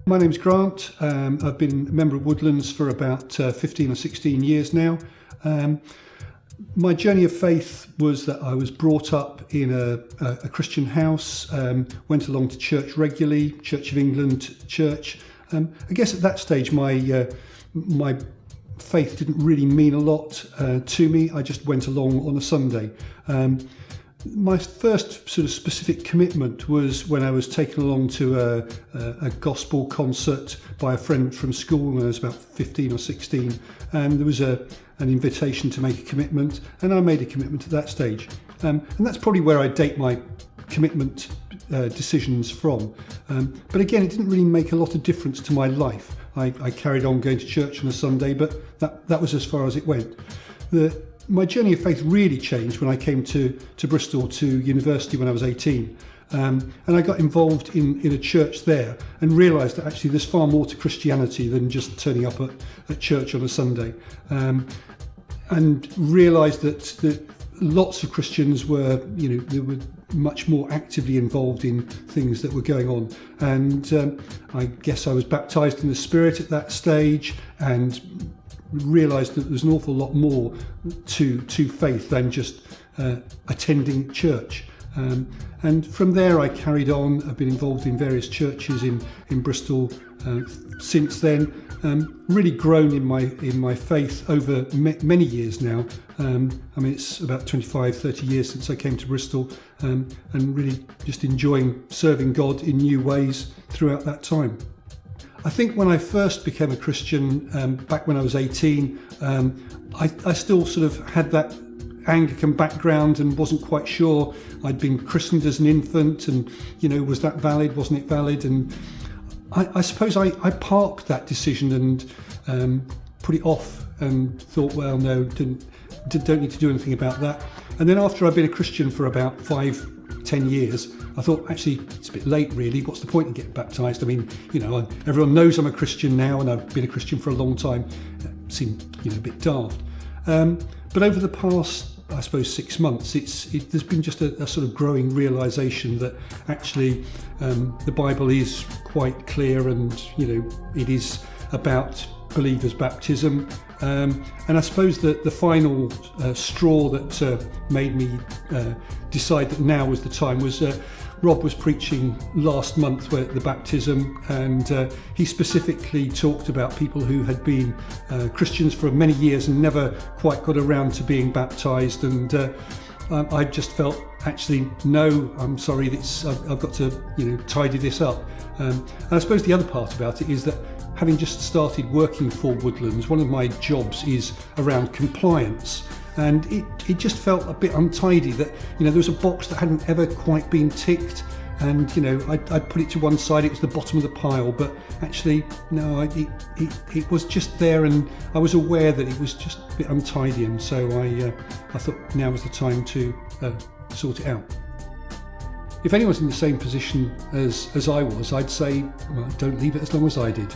My name's Grant. I've been a member of Woodlands for about 15 or 16 years now. My journey of faith was that I was brought up in a Christian house, went along to church regularly, Church of England church. I guess at that stage my faith didn't really mean a lot to me. I just went along on a Sunday. My first sort of specific commitment was when I was taken along to a gospel concert by a friend from school when I was about 15 or 16, and there was an invitation to make a commitment, and I made a commitment at that stage. And that's probably where I date my commitment decisions from. But again, it didn't really make a lot of difference to my life. I carried on going to church on a Sunday, but that was as far as it went. My journey of faith really changed when I came to Bristol to university when I was 18. And I got involved in a church there and realised that actually there's far more to Christianity than just turning up at church on a Sunday. And realised that lots of Christians were, they were much more actively involved in things that were going on. And I guess I was baptised in the Spirit at that stage and realised that there's an awful lot more to faith than just attending church. And from there I carried on. I've been involved in various churches in Bristol since then. Really grown in my faith over many years now. It's about 25-30 years since I came to Bristol, and really just enjoying serving God in new ways throughout that time. I think when I first became a Christian, back when I was 18, I still sort of had that Anglican background and wasn't quite sure. I'd been christened as an infant and, was that valid, wasn't it valid? And I suppose I parked that decision and put it off and thought, well, no, don't need to do anything about that. And then after I'd been a Christian for about 5-10 years, I thought, actually, it's a bit late, really. What's the point in getting baptised? I mean, everyone knows I'm a Christian now, and I've been a Christian for a long time. It seemed, a bit daft. But over the past, I suppose, 6 months, there's been just a sort of growing realisation that actually the Bible is quite clear, and it is about believers' baptism. And I suppose that the final straw that made me decide that now was the time was Rob was preaching last month at the baptism, and he specifically talked about people who had been Christians for many years and never quite got around to being baptised. And I just felt, actually, no, I'm sorry, I've got to tidy this up. And I suppose the other part about it is that having just started working for Woodlands, one of my jobs is around compliance. And it just felt a bit untidy that, there was a box that hadn't ever quite been ticked. And, I'd put it to one side, it was the bottom of the pile. But actually, no, it was just there, and I was aware that it was just a bit untidy. And so I thought now was the time to sort it out. If anyone's in the same position as I was, I'd say, well, don't leave it as long as I did.